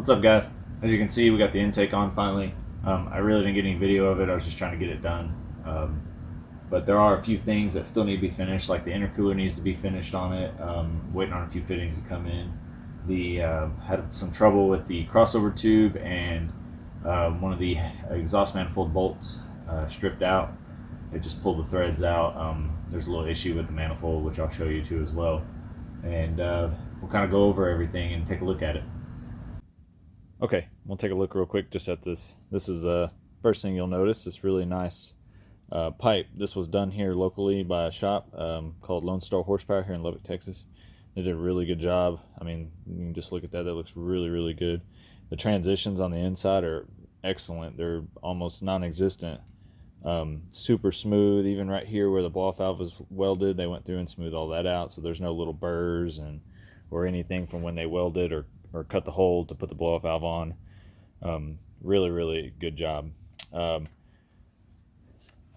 What's up, guys? As you can see, we got the intake on finally. I really didn't get any video of it. I was just trying to get it done. But there are a few things that still need to be finished, like the intercooler needs to be finished on it. Waiting on a few fittings to come in. Had some trouble with the crossover tube and one of the exhaust manifold bolts stripped out. It just pulled the threads out. There's a little issue with the manifold, which I'll show you too as well. And we'll kind of go over everything and take a look at it. Okay, we'll take a look real quick just at this. This is the first thing you'll notice. This really nice pipe. This was done here locally by a shop called Lone Star Horsepower here in Lubbock, Texas. They did a really good job. I mean, you can just look at that. That looks really, really good. The transitions on the inside are excellent. They're almost non-existent. Super smooth. Even right here where the blow-off valve is welded, they went through and smoothed all that out, so there's no little burrs or anything from when they welded or cut the hole to put the blow-off valve on. Really, really good job.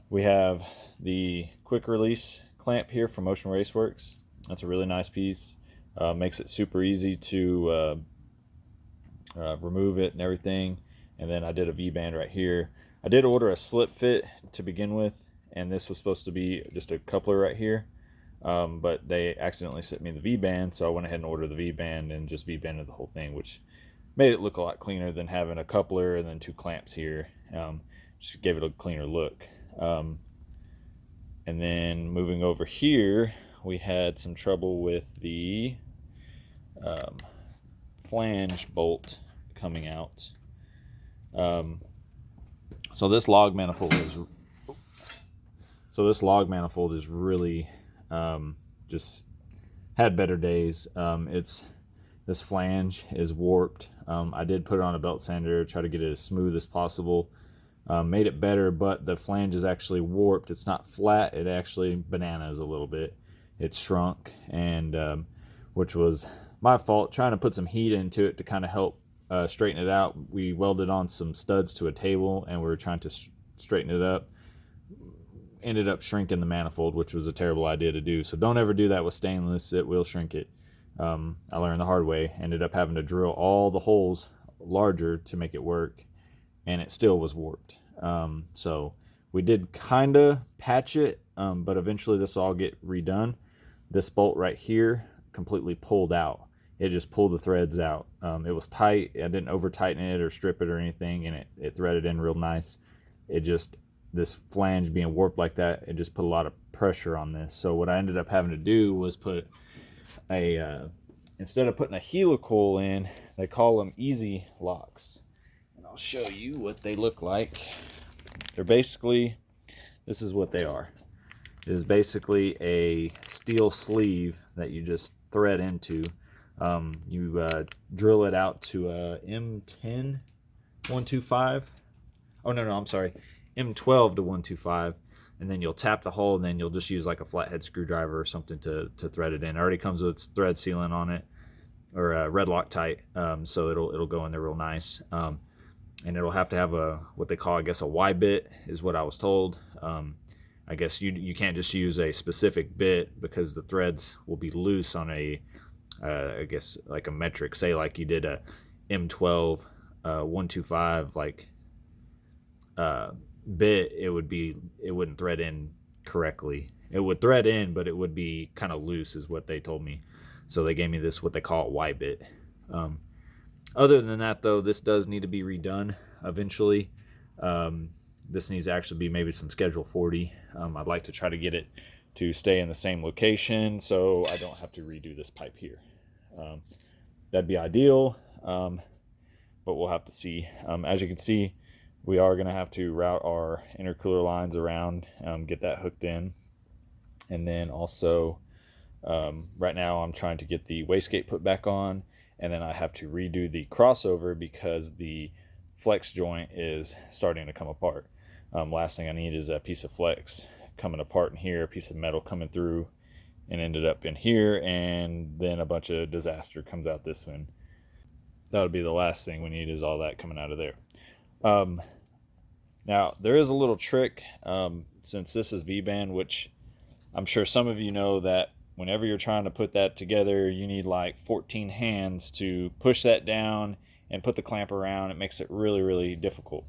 We have the quick release clamp here from Motion Raceworks. That's a really nice piece. Makes it super easy to remove it and everything. And then I did a V-band right here. I did order a slip fit to begin with, and this was supposed to be just a coupler right here. But they accidentally sent me the V-band, so I went ahead and ordered the V-band and just V-banded the whole thing, which made it look a lot cleaner than having a coupler and then two clamps here. Just gave it a cleaner look. And then moving over here, we had some trouble with the flange bolt coming out. So this log manifold is really just had better days. This flange is warped. I did put it on a belt sander, try to get it as smooth as possible. Made it better, but the flange is actually warped. It's not flat. It actually bananas a little bit. It's shrunk, and which was my fault. Trying to put some heat into it to kind of help straighten it out. We welded on some studs to a table, and we were trying to straighten it up. Ended up shrinking the manifold, which was a terrible idea to do. So don't ever do that with stainless. It will shrink it. I learned the hard way. Ended up having to drill all the holes larger to make it work, and it still was warped. So we did kind of patch it, but eventually this will all get redone. This bolt right here completely pulled out. It just pulled the threads out. It was tight. I didn't over tighten it or strip it or anything, and it threaded in real nice. This flange being warped like that, it just put a lot of pressure on this. So what I ended up having to do was put instead of putting a helicoil in, they call them easy locks. And I'll show you what they look like. They're basically, this is what they are. It is basically a steel sleeve that you just thread into. You drill it out to a M10 125. Oh, no, I'm sorry. M12 to 125, and then you'll tap the hole, and then you'll just use like a flathead screwdriver or something to thread it in. It already comes with thread sealant on it, or red Loctite, so it'll go in there real nice. And it'll have to have what they call, I guess, a Y bit is what I was told. I guess you can't just use a specific bit because the threads will be loose on I guess like a metric. Say like you did a M12 125 like bit, it wouldn't thread in correctly. It would thread in, but it would be kind of loose is what they told me. So they gave me this, what they call a Y bit. Other than that though, this does need to be redone eventually. This needs to actually be maybe some Schedule 40. I'd like to try to get it to stay in the same location so I don't have to redo this pipe here. That'd be ideal, but we'll have to see. As you can see, we are going to have to route our intercooler lines around, get that hooked in. And then also, right now I'm trying to get the wastegate put back on, and then I have to redo the crossover because the flex joint is starting to come apart. Last thing I need is a piece of flex coming apart in here, a piece of metal coming through and ended up in here, and then a bunch of disaster comes out this one. That would be the last thing we need, is all that coming out of there. Now there is a little trick, since this is V-band, which I'm sure some of you know that whenever you're trying to put that together, you need like 14 hands to push that down and put the clamp around. It makes it really, really difficult.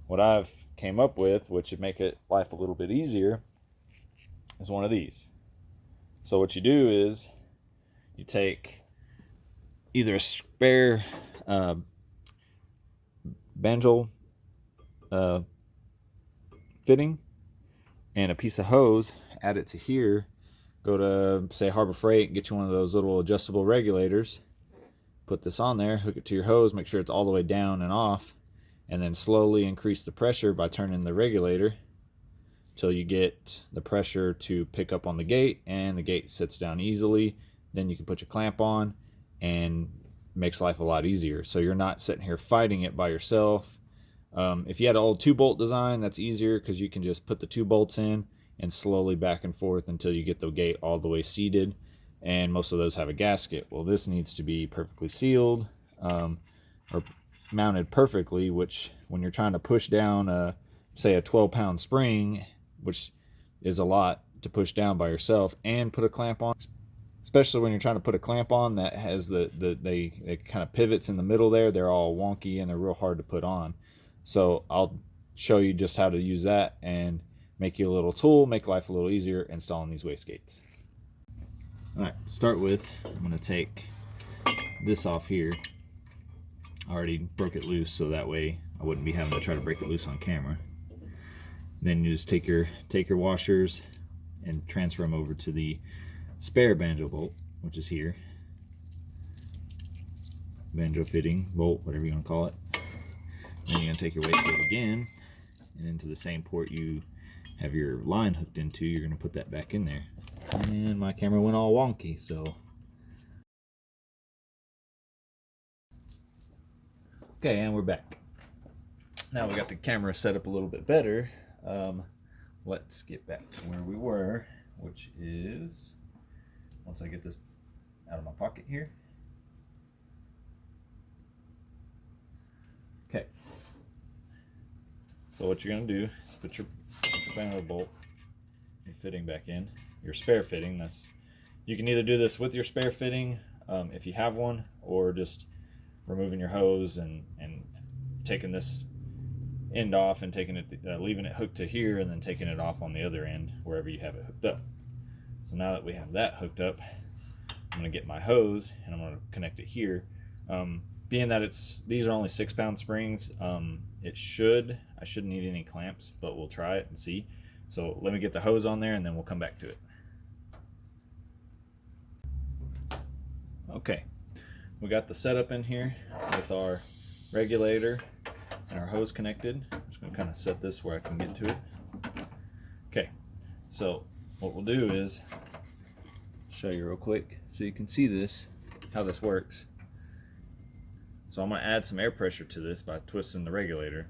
What I've came up with, which would make it life a little bit easier, is one of these. So what you do is you take either a spare banjo fitting and a piece of hose, add it to here, go to say Harbor Freight and get you one of those little adjustable regulators, put this on there, hook it to your hose, make sure it's all the way down and off, and then slowly increase the pressure by turning the regulator till you get the pressure to pick up on the gate and the gate sits down easily. Then you can put your clamp on and makes life a lot easier. So you're not sitting here fighting it by yourself. If you had an old 2-bolt design, that's easier because you can just put the 2 bolts in and slowly back and forth until you get the gate all the way seated. And most of those have a gasket. Well, this needs to be perfectly sealed or mounted perfectly, which when you're trying to push down say a 12-pound spring, which is a lot to push down by yourself, and put a clamp on, especially when you're trying to put a clamp on that has they kind of pivots in the middle there, they're all wonky and they're real hard to put on. So I'll show you just how to use that and make you a little tool, make life a little easier installing these wastegates. All right, to start with, I'm going to take this off here. I already broke it loose, so that way I wouldn't be having to try to break it loose on camera. Then you just take your washers and transfer them over to the spare banjo bolt, which is here. Banjo fitting bolt, whatever you want to call it. Then you're going to take your wastegate again, and into the same port you have your line hooked into, you're going to put that back in there. And my camera went all wonky, so. Okay, and we're back. Now we got the camera set up a little bit better. Let's get back to where we were, which is, once I get this out of my pocket here. Okay. So what you're going to do is put your banjo bolt, your fitting back in, your spare fitting. You can either do this with your spare fitting, if you have one, or just removing your hose and taking this end off and taking it, leaving it hooked to here, and then taking it off on the other end wherever you have it hooked up. So now that we have that hooked up, I'm going to get my hose and I'm going to connect it here. Being that these are only 6-pound springs, I shouldn't need any clamps, but we'll try it and see. So let me get the hose on there and then we'll come back to it. Okay, we got the setup in here with our regulator and our hose connected. I'm just going to kind of set this where I can get to it. Okay, so what we'll do is show you real quick so you can see how this works. So I'm going to add some air pressure to this by twisting the regulator,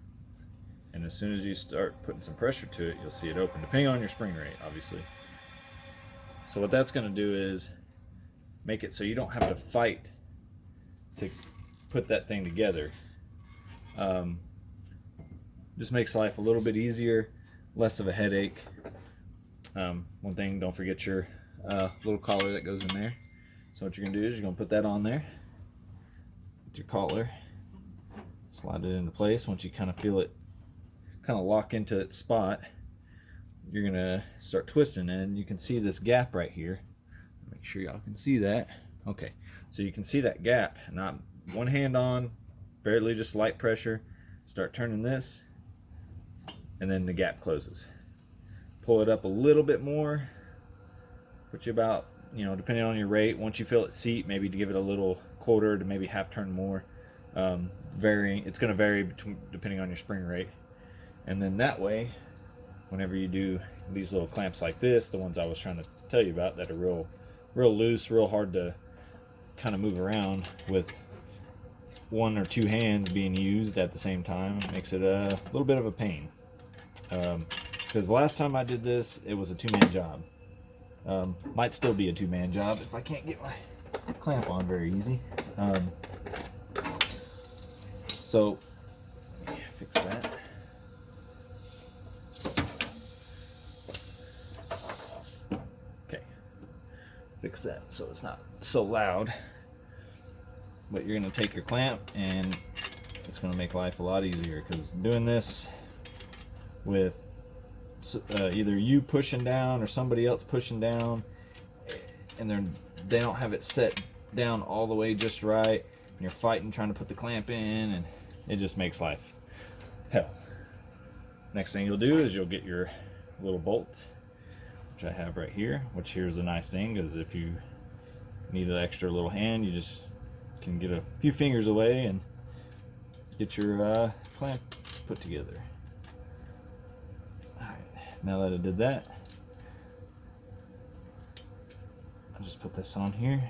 and as soon as you start putting some pressure to it, you'll see it open, depending on your spring rate, obviously. So what that's going to do is make it so you don't have to fight to put that thing together. Just makes life a little bit easier, less of a headache. One thing, don't forget your little collar that goes in there. So what you're going to do is you're going to put that on there with your collar, slide it into place. Once you kind of feel it kind of lock into its spot, you're going to start twisting, and you can see this gap right here. Make sure y'all can see that. Okay, so you can see that gap. Not one hand on, barely just light pressure. Start turning this, and then the gap closes. Pull it up a little bit more, put you about, depending on your rate, once you feel it seat, maybe to give it a little quarter to maybe half turn more. It's going to vary depending on your spring rate. And then that way, whenever you do these little clamps like this, the ones I was trying to tell you about that are real loose, real hard to kind of move around with one or two hands being used at the same time, it makes it a little bit of a pain. Because the last time I did this, it was a 2-man job. Might still be a 2-man job if I can't get my clamp on very easy. So let me fix that. Okay, fix that so it's not so loud. but you're going to take your clamp and it's going to make life a lot easier, because doing this with either you pushing down or somebody else pushing down, and they don't have it set down all the way just right, and you're fighting trying to put the clamp in, and it just makes life hell. Next thing you'll do is you'll get your little bolt, which I have right here, which here's the nice thing, because if you need an extra little hand, you just can get a few fingers away and get your clamp put together. Alright, now that I did that, I'll just put this on here,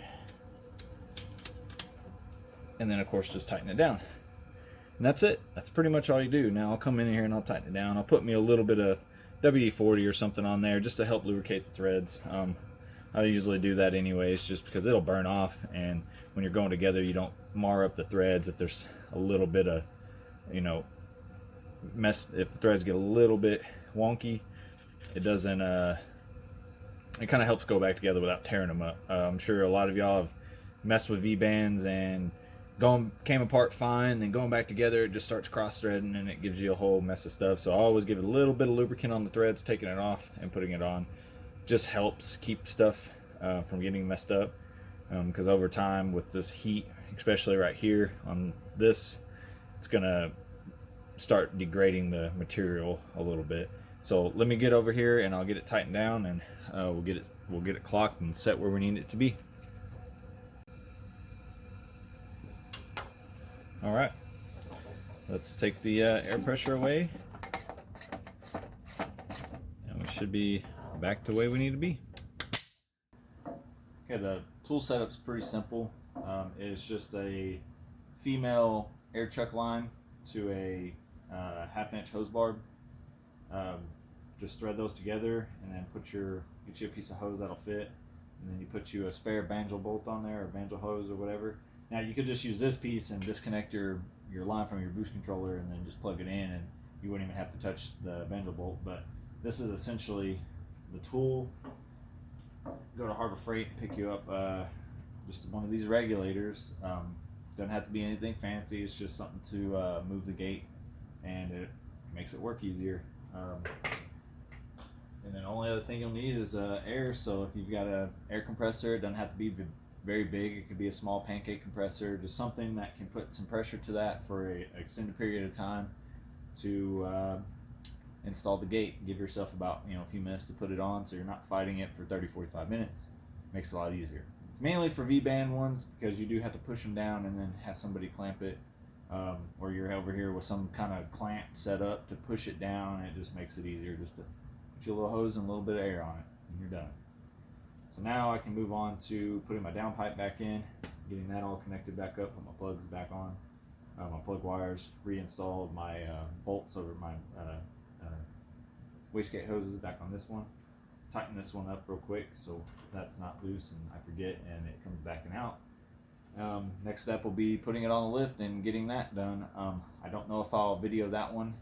and then of course just tighten it down. And that's it. That's pretty much all you do. Now I'll come in here and I'll tighten it down. I'll put me a little bit of WD-40 or something on there just to help lubricate the threads. I usually do that anyways, just because it'll burn off, and when you're going together you don't mar up the threads if there's a little bit of, you know, mess. If the threads get a little bit wonky, it doesn't it kind of helps go back together without tearing them up. I'm sure a lot of y'all have messed with V-bands and came apart fine, then going back together it just starts cross-threading and it gives you a whole mess of stuff. So I always give it a little bit of lubricant on the threads, taking it off and putting it on. Just helps keep stuff from getting messed up, because over time with this heat, especially right here on this, it's gonna start degrading the material a little bit. So let me get over here and I'll get it tightened down, and we'll get it clocked and set where we need it to be. All right, let's take the air pressure away, and we should be back to the way we need to be. Okay, the tool setup's pretty simple. It's just a female air chuck line to a 1/2-inch hose barb. Just thread those together, and then get you a piece of hose that'll fit, and then you put you a spare banjo bolt on there, or banjo hose or whatever. Now you could just use this piece and disconnect your line from your boost controller and then just plug it in, and you wouldn't even have to touch the banjo bolt. But this is essentially the tool. Go to Harbor Freight and pick you up just one of these regulators. Doesn't have to be anything fancy. It's just something to move the gate, and it makes it work easier. And then the only other thing you'll need is air. So if you've got an air compressor, it doesn't have to be very big. It could be a small pancake compressor, just something that can put some pressure to that for an extended period of time to install the gate. Give yourself about a few minutes to put it on, so you're not fighting it for 30-45 minutes. Makes it a lot easier. It's mainly for V-band ones, because you do have to push them down and then have somebody clamp it, or you're over here with some kind of clamp set up to push it down, and it just makes it easier just to put your little hose and a little bit of air on it, and you're done. So now I can move on to putting my downpipe back in, getting that all connected back up, put my plugs back on, my plug wires, reinstalled my bolts over my wastegate hoses back on this one. Tighten this one up real quick so that's not loose and I forget and it comes back and out. Next step will be putting it on the lift and getting that done. I don't know if I'll video that one.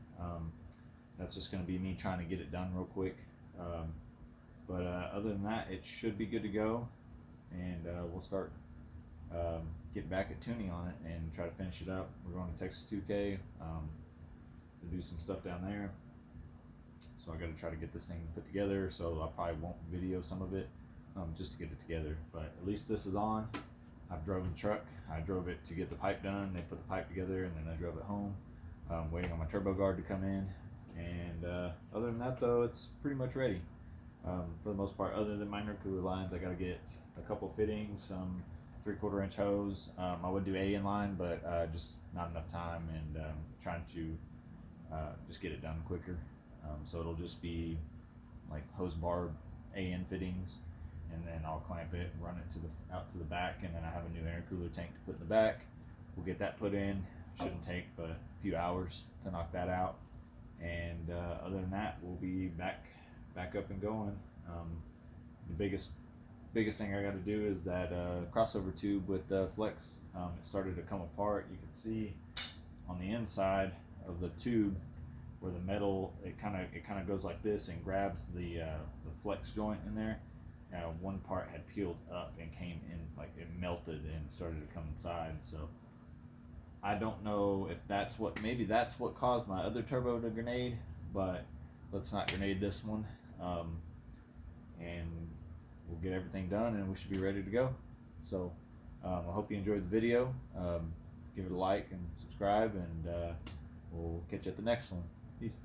That's just going to be me trying to get it done real quick. But other than that, it should be good to go, and we'll start getting back at tuning on it and try to finish it up. We're going to Texas 2K to do some stuff down there, so I got to try to get this thing put together. So I probably won't video some of it just to get it together, but at least this is on. I've drove the truck. I drove it to get the pipe done. They put the pipe together, and then I drove it home, waiting on my turbo guard to come in. And other than that, though, it's pretty much ready. For the most part, other than my intercooler lines, I got to get a couple fittings, some 3/4 inch hose. I would do A in line, but just not enough time, and trying to just get it done quicker. So it'll just be like hose barb AN fittings, and then I'll clamp it and run it out to the back, and then I have a new intercooler tank to put in the back. We'll get that put in. Shouldn't take but a few hours to knock that out, and other than that, we'll be back up and going. The biggest thing I got to do is that crossover tube with the flex. It started to come apart. You can see on the inside of the tube where the metal it kind of goes like this and grabs the flex joint in there, one part had peeled up and came in, like it melted and started to come inside. So I don't know if that's what, maybe that's what caused my other turbo to grenade, but let's not grenade this one. And we'll get everything done and we should be ready to go. So I hope you enjoyed the video. Give it a like and subscribe, and we'll catch you at the next one.